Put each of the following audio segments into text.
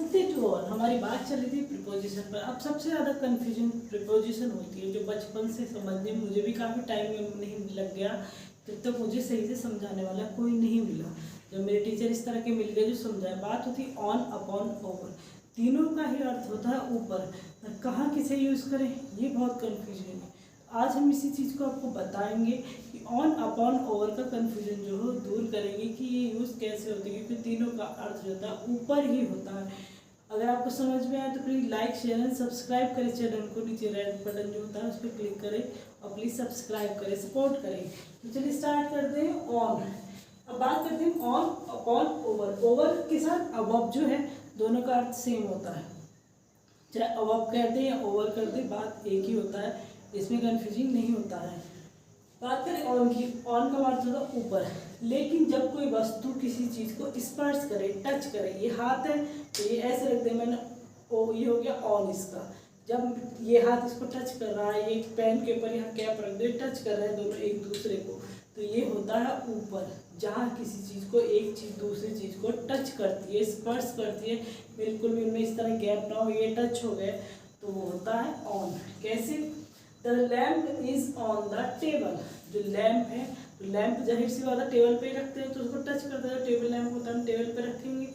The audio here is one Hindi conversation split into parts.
52 हमारी बात चल रही थी प्रिपोजिशन पर। अब सबसे ज़्यादा कन्फ्यूजन प्रिपोजिशन होती है, जो बचपन से समझने में मुझे भी काफ़ी टाइम में नहीं लग गया, जब तक मुझे सही से समझाने वाला कोई नहीं मिला। जब मेरे टीचर इस तरह के मिल गए जो समझाए, बात होती ऑन, अपॉन, ओवर, तीनों का ही अर्थ होता है ऊपर। कहाँ किसे यूज़ करें ये बहुत कन्फ्यूजन है। आज हम इसी चीज़ को आपको बताएंगे कि ऑन, अपॉन, ओवर का कन्फ्यूजन जो है दूर करेंगे कि ये यूज़ कैसे होते हैं, क्योंकि तीनों का अर्थ जो होता है ऊपर ही होता है। अगर आपको समझ में आए तो please like, share and subscribe करें चैनल को। नीचे रेड बटन जो होता है उस पर क्लिक करें और प्लीज़ सब्सक्राइब करें, सपोर्ट करें। तो चलिए स्टार्ट करते हैं ऑन। अब बात करते हैं ऑन, अपॉन, ओवर। ओवर के साथ अबव जो है दोनों का अर्थ सेम होता है, चाहे अबव कर दे या ओवर कर दे, बात एक ही होता है, इसमें कन्फ्यूजिंग नहीं होता है। बात करें ऑन की, ऑन का अर्थ होता है ऊपर। लेकिन जब कोई वस्तु किसी चीज़ को स्पर्श करे, टच करे, ये हाथ है तो ये ऐसे रख दे मैंने, ओ ये हो गया ऑन इसका। जब ये हाथ इसको टच कर रहा है, ये पेन के ऊपर यहाँ कैप रख दे, टच कर रहे हैं दोनों एक दूसरे को, तो ये होता है ऊपर। जहाँ किसी चीज़ को एक चीज़ दूसरी चीज़ को टच करती है, स्पर्श करती है, बिल्कुल भी उनमें इस तरह गैप ना हो, ये टच हो गए, तो वो होता है ऑन। कैसे? The lamp is on the table. जो लैम्प है, तो लैम्प जाहिर सी बात है टेबल पे रखते हैं तो उसको टच करता है। टेबल लैम्प होता है, हम टेबल पे रखेंगे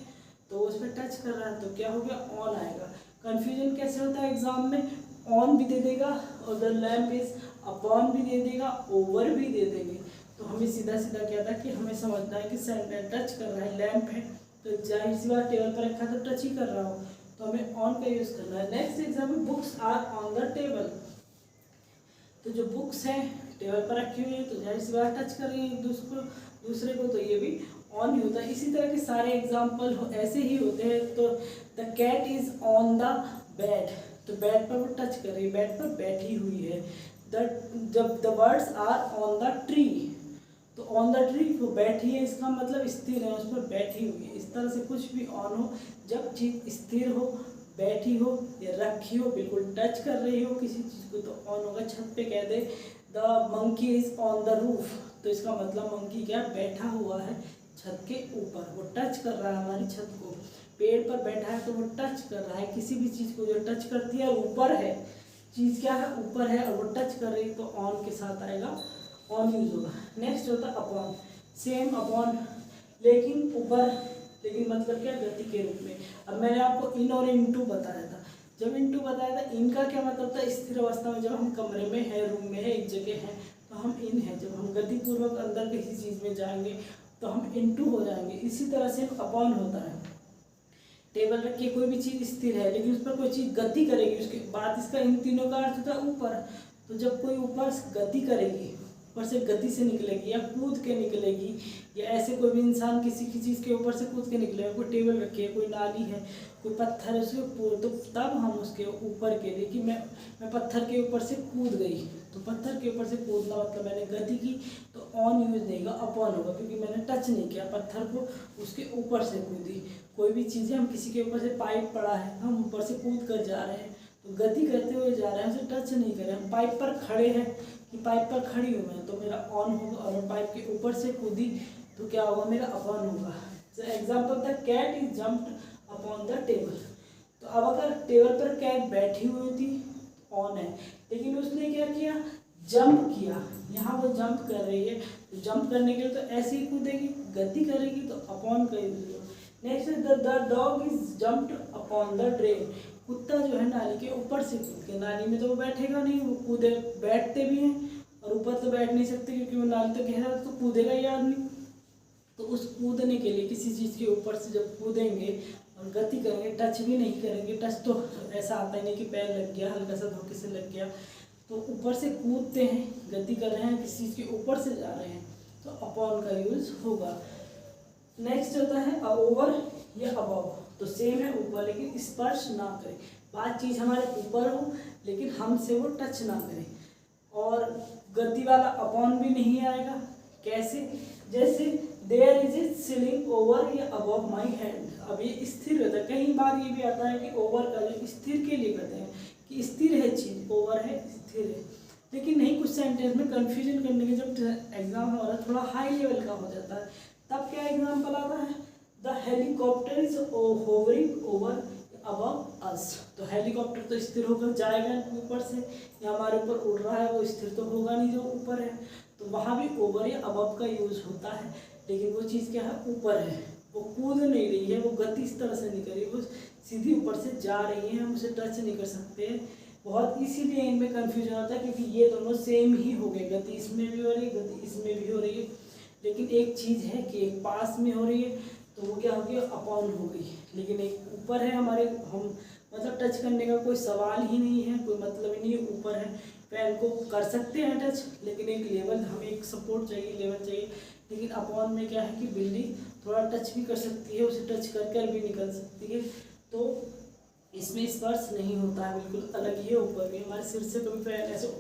तो उस पर टच कर रहा है तो क्या हो गया, ऑन आएगा। कन्फ्यूजन कैसे होता है एग्जाम में, ऑन भी दे देगा और द लैम्प इज अपॉन भी दे देगा, ओवर भी दे देंगे। तो हमें सीधा सीधा क्या था कि हमें समझना है कि सेंटेंस टच कर रहा है, लैम्प है तो जाहिर सी बात टेबल पर रखा तो टच ही कर रहा हो, तो हमें ऑन का यूज़ करना है। Next example, books are on the table. तो जो बुक्स हैं टेबल पर रखी हुई है तो जाहिर सी बात टच कर रही है एक दूसरे को, तो ये भी ऑन ही होता है। इसी तरह के सारे एग्जाम्पल ऐसे ही होते हैं। तो the cat is on the bed, तो बेड पर वो टच कर रही है, बेड पर बैठी हुई है। जब the birds are on the tree, तो ऑन द ट्री वो बैठी है, इसका मतलब स्थिर है, उस पर बैठी हुई है। इस तरह से कुछ भी ऑन हो, जब चीज़ स्थिर हो, बैठी हो या रखी हो, बिल्कुल टच कर रही हो किसी चीज़ को, तो ऑन होगा। छत पे कह दे the monkey is on the roof, तो इसका मतलब मंकी क्या, बैठा हुआ है छत के ऊपर, वो टच कर रहा है हमारी छत को। पेड़ पर बैठा है तो वो टच कर रहा है किसी भी चीज़ को, जो टच करती है ऊपर है, चीज़ क्या है, ऊपर है और वो टच कर रही है, तो ऑन के साथ आएगा, ऑन यूज होगा। नेक्स्ट होता है अपॉन, सेम अपॉन, लेकिन ऊपर, लेकिन मतलब क्या, गति के रूप में। अब मैंने आपको इन और इनटू बताया था। जब इनटू बताया था, इनका क्या मतलब था, स्थिर अवस्था में, जब हम कमरे में है, रूम में है, एक जगह है तो हम इन है। जब हम गतिपूर्वक अंदर किसी चीज़ में जाएंगे तो हम इनटू हो जाएंगे। इसी तरह से अपॉन होता है, टेबल रख के कोई भी चीज़ स्थिर है लेकिन उस पर कोई चीज़ गति करेगी, उसके बाद इसका इन तीनों का अर्थ होता है ऊपर। तो जब कोई ऊपर गति करेगी, ऊपर से गति से निकलेगी या कूद के निकलेगी, या ऐसे कोई भी इंसान किसी की चीज़ के ऊपर से कूद के निकलेगा, कोई टेबल रखी है, कोई नाली है, कोई पत्थर है उसके ऊपर, तो तब हम उसके ऊपर के लिए कि मैं पत्थर के ऊपर से कूद गई, तो पत्थर के ऊपर से कूदना मतलब मैंने गति की, तो ऑन यूज नहीं होगा, अपॉन होगा, क्योंकि मैंने टच नहीं किया पत्थर को, उसके ऊपर से कूदी। कोई भी चीज़ें, हम किसी के ऊपर से पाइप पड़ा है, हम ऊपर से कूद कर जा रहे हैं, तो गति करते हुए जा रहे हैं, उसे टच नहीं कर रहे हैं। हम पाइप पर खड़े हैं कि पाइप पर खड़ी हूँ मैं, तो मेरा ऑन होगा, और मैं पाइप के ऊपर से कूदी तो क्या होगा, मेरा अपॉन होगा। Example the cat is jumped upon the table. तो अब अगर टेबल पर कैट बैठी हुई थी, ऑन है, लेकिन उसने क्या किया, जंप किया, यहाँ वो जंप कर रही है, तो जंप करने के लिए तो ऐसे ही कूदेगी, गति करेगी, तो अपॉन का यूज होगा। Next the dog is jumped upon the drain. कुत्ता जो है नाली के ऊपर से कूद के, नाली में तो वो बैठेगा नहीं, वो कूदे, बैठते भी हैं और ऊपर तो बैठ नहीं सकते क्योंकि वो नाली तो गहरा, तो कूदेगा ही आदमी। तो उस कूदने के लिए किसी चीज़ के ऊपर से जब कूदेंगे और गति करेंगे, टच भी नहीं करेंगे, टच तो ऐसा आता ही नहीं कि पैर लग गया, हल्का सा धोखे से लग गया, तो ऊपर से कूदते हैं, गति कर रहे हैं, किसी चीज़ के ऊपर से जा रहे हैं, तो अपॉन का यूज होगा। नेक्स्ट होता है ओवर या अबव, तो सेम है ऊपर, लेकिन स्पर्श ना करें, बात चीज़ हमारे ऊपर हो लेकिन हमसे वो टच ना करें। और गति वाला अपॉन भी नहीं आएगा। कैसे? जैसे there is a ceiling over या अबव माई हेड। अब ये स्थिर होता है, कई बार ये भी आता है कि ओवर का जो स्थिर के लिए कहते हैं कि स्थिर है चीज़, ओवर है, स्थिर है, लेकिन नहीं, कुछ सेंटेंस में कन्फ्यूजन करने के जब एग्जाम हमारा थोड़ा हाई लेवल का हो जाता है, तब क्या एग्जाम्पल आता है, the helicopter is hovering over stars, तो हेलीकॉप्टर तो स्थिर होकर जाएगा ऊपर से, या हमारे ऊपर उड़ रहा है वो स्थिर तो होगा नहीं जो ऊपर है, तो वहाँ भी ओवर या अबव का यूज़ होता है। लेकिन वो चीज़ क्या है, ऊपर है, वो कूद नहीं रही है, वो गति इस तरह से नहीं कर रही, वो सीधी ऊपर से जा रही है, हम उसे टच नहीं कर सकते। बहुत इसीलिए इनमें कन्फ्यूजन होता है, क्योंकि ये दोनों सेम ही हो गए, गति इसमें भी हो रही है, गति इसमें भी हो रही है। लेकिन एक चीज़ है कि एक पास में हो रही है तो वो क्या हो गया, अपॉन हो गई। लेकिन एक ऊपर है हमारे, हम मतलब टच करने का कोई सवाल ही नहीं है, कोई मतलब ही नहीं है, ऊपर है। पैर को कर सकते हैं टच, लेकिन एक लेवल, हमें एक सपोर्ट चाहिए, लेवल चाहिए। लेकिन अपॉन में क्या है कि बिल्ली थोड़ा टच भी कर सकती है, उसे टच कर भी निकल सकती है, तो इसमें स्पर्श नहीं होता है, बिल्कुल अलग ही है। ऊपर भी हमारे सिर से कभी पैर ऐसे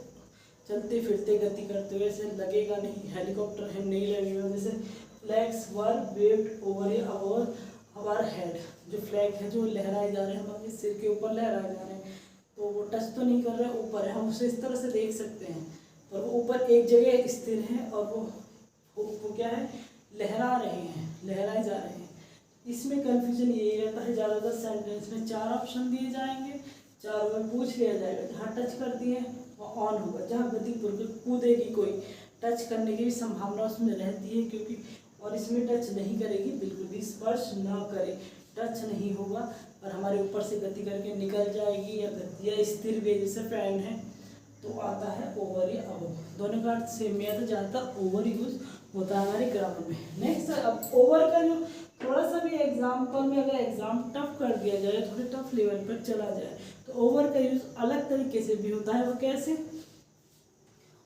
चलते फिरते गति करते हुए ऐसे लगेगा नहीं, हेलीकॉप्टर है नहीं लगेगा। जैसे flags were waved over our our head, जो फ्लैग है जो लहराए जा रहे हैं हमारे सिर के ऊपर लहराए जा रहे हैं, तो वो टच तो नहीं कर रहे, ऊपर है, हम उसे इस तरह से देख सकते हैं, पर वो ऊपर एक जगह स्थिर है और वो क्या है, लहरा रहे हैं, लहराए जा रहे हैं। इसमें कन्फ्यूजन यही रहता है ज़्यादातर, सेंटेंस में 4 ऑप्शन दिए जाएंगे, चारों में पूछ लिया जाएगा, जहाँ टच कर दिए वो ऑन होगा, जहाँ गतिपूर्वक कूदेगी कोई, टच करने की भी संभावना उसमें रहती है, क्योंकि और इसमें टच नहीं करेगी, बिल्कुल भी स्पर्श ना करे, टच नहीं होगा, और हमारे ऊपर से गति करके निकल जाएगी, या स्थिर भी, जैसे फैन है तो आता है ओवर या अबव, दोनों का अर्थ सेम है, तो ज़्यादातर ओवर यूज होता है हमारे ग्रामर में। नेक्स्ट, अब ओवर का जो थोड़ा सा भी एग्जाम्पल में अगर एग्जाम टफ कर दिया जाए, थोड़े टफ लेवल पर चला जाए, तो ओवर का यूज अलग तरीके से भी होता है। वो कैसे,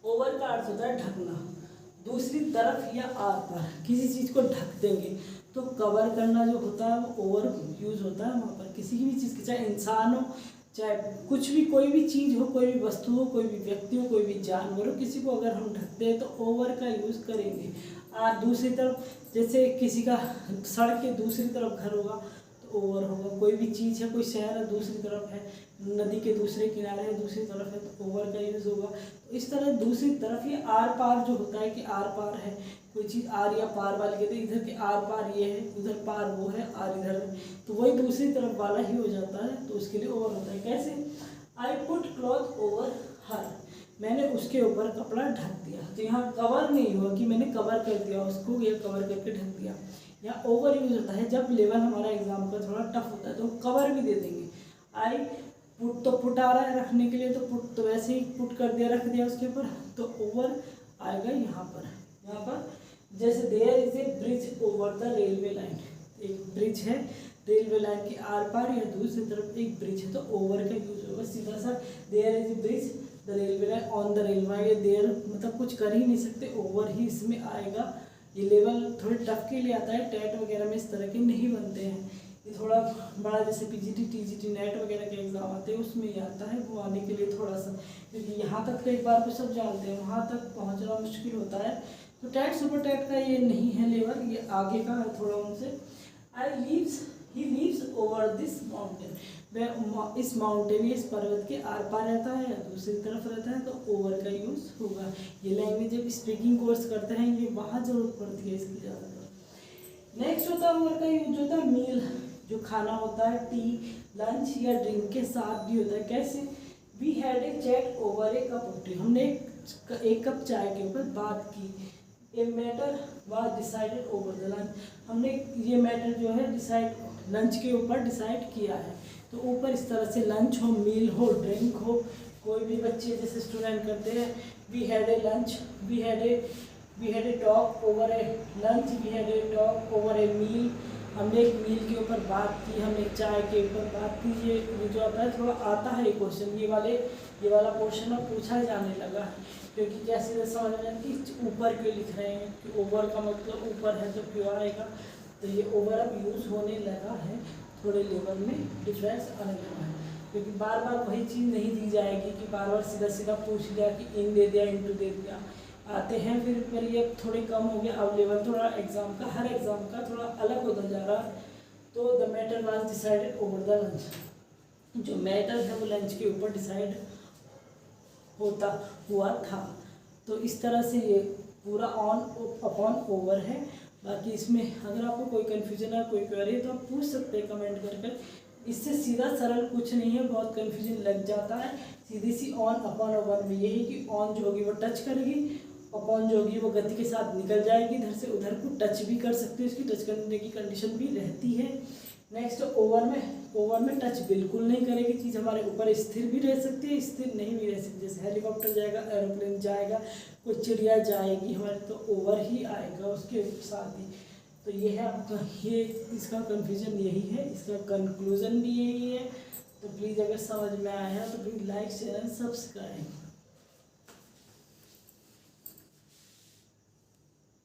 ओवर का अर्थ होता है ढकना, दूसरी तरफ या आर पार किसी चीज़ को ढक देंगे, तो कवर करना जो होता है वो ओवर यूज होता है वहाँ पर, किसी भी चीज़ की, चाहे इंसान हो, चाहे कुछ भी, कोई भी चीज़ हो, कोई भी वस्तु हो, कोई भी व्यक्ति हो, कोई भी जानवर हो, किसी को अगर हम ढकते हैं तो ओवर का यूज़ करेंगे। दूसरी तरफ, जैसे किसी का सड़क के दूसरी तरफ घर होगा तो ओवर होगा, कोई भी चीज़ है, कोई शहर है दूसरी तरफ है, नदी के दूसरे किनारे है, दूसरी तरफ है, तो ओवर का यूज़ होगा। तो इस तरह दूसरी तरफ ही आर पार जो होता है कि आर पार है, कोई चीज़ आर या पार वाली कहते हैं, इधर के आर पार ये है, उधर पार वो है, आर इधर है, तो वही दूसरी तरफ वाला ही हो जाता है, तो उसके लिए ओवर होता है। कैसे, आई पुट क्लॉथ ओवर हर, मैंने उसके ऊपर कपड़ा ढक दिया, तो यहाँ कवर नहीं हुआ कि मैंने कवर कर दिया उसको, या कवर करके ढक दिया। यहाँ ओवर यूज होता है जब लेवल हमारा एग्जाम का थोड़ा टफ होता है, तो कवर भी दे देंगे। आई पुट, तो पुट आ रहा है रखने के लिए, तो पुट तो वैसे ही पुट कर दिया, रख दिया उसके ऊपर, तो ओवर आएगा यहाँ पर। यहाँ पर जैसे there is a bridge over the railway line, एक ब्रिज है रेलवे लाइन की आर पार, या दूसरी तरफ एक ब्रिज है, तो ओवर का यूज होगा सीधा सा। There is a bridge the railway line on the railway, there मतलब कुछ कर ही नहीं सकते, ओवर ही इसमें आएगा। ये लेवल थोड़े टफ के लिए आता है, टेट वगैरह में इस तरह के नहीं बनते हैं, ये थोड़ा बड़ा, जैसे पीजीटी टीजीटी नेट वगैरह के एग्ज़ाम आते हैं उसमें ही आता है, वो आने के लिए थोड़ा सा, क्योंकि यहाँ तक तो एक बार को सब जानते हैं, वहाँ तक पहुँचना मुश्किल होता है। तो टेट सुपर टेट का ये नहीं है लेवल, ये आगे का है थोड़ा उनसे। He leaves over this mountain, वह इस माउंटेन, इस पर्वत के आर पार रहता है या दूसरी तरफ रहता है, तो ओवर का यूज़ होगा। ये लैंग्वेज जब स्पीकिंग कोर्स करते हैं ये वहाँ जरूरत पड़ती है इसकी ज़्यादातर। नेक्स्ट होता है ओवर का यूज होता है मील, जो खाना होता है, टी लंच या ड्रिंक के साथ भी होता है। कैसे, we had a chat over a cup of tea, हमने एक कप चाय के ऊपर बात की। A matter was decided over the lunch, हमने ये मैटर जो है डिसाइड लंच के ऊपर डिसाइड किया है। तो ऊपर इस तरह से लंच हो, मील हो, ड्रिंक हो, कोई भी बच्चे जैसे स्टूडेंट करते हैं, we had a lunch, we had a talk over a lunch, we had a talk over a meal, हमने एक मील के ऊपर बात की, हमने चाय के ऊपर बात की। ये जो आता है थोड़ा आता है क्वेश्चन, ये वाला क्वेश्चन अब पूछा जाने लगा, क्योंकि कैसे समझ में आए कि ऊपर क्यों लिख रहे हैं, कि ओवर का मतलब ऊपर है तो क्यों आएगा, तो ये ओवर अब यूज़ होने लगा है, थोड़े लेवल में डिफरेंस आने लगा है, क्योंकि बार बार वही चीज़ नहीं दी जाएगी कि बार बार सीधा सीधा पूछ लिया कि इन दे दिया, इनटू दे दिया, आते हैं फिर पर ये थोड़े कम हो गया। अब लेवल थोड़ा एग्ज़ाम का, हर एग्ज़ाम का थोड़ा अलग होता जा रहा है। तो the matter was decided over the lunch, जो मैटर है वो लंच के ऊपर डिसाइड हुआ था। तो इस तरह से ये पूरा ऑन अपॉन ओवर है। बाकी इसमें अगर आपको कोई कन्फ्यूजन है, कोई क्वेरी है तो आप पूछ सकते हैं कमेंट करके। इससे सीधा सरल कुछ नहीं है, बहुत कन्फ्यूजन लग जाता है। सीधी सी ऑन अपॉन ओवर में यही कि ऑन जो होगी वो टच करेगी, अपॉन जो होगी वो गति के साथ निकल जाएगी, इधर से उधर को टच भी कर सकती है, उसकी टच करने की कंडीशन भी रहती है। नेक्स्ट ओवर में टच बिल्कुल नहीं करेगी, चीज़ हमारे ऊपर स्थिर भी रह सकती है, स्थिर नहीं भी रह सकती। जैसे हेलीकॉप्टर जाएगा, एरोप्लेन जाएगा, कोई चिड़िया जाएगी हमारे, तो ओवर ही आएगा उसके साथ ही। तो ये है आपका, ये इसका कंफ्यूजन यही है, इसका कंक्लूजन भी यही है। तो प्लीज़ अगर समझ में आया तो please like share and subscribe.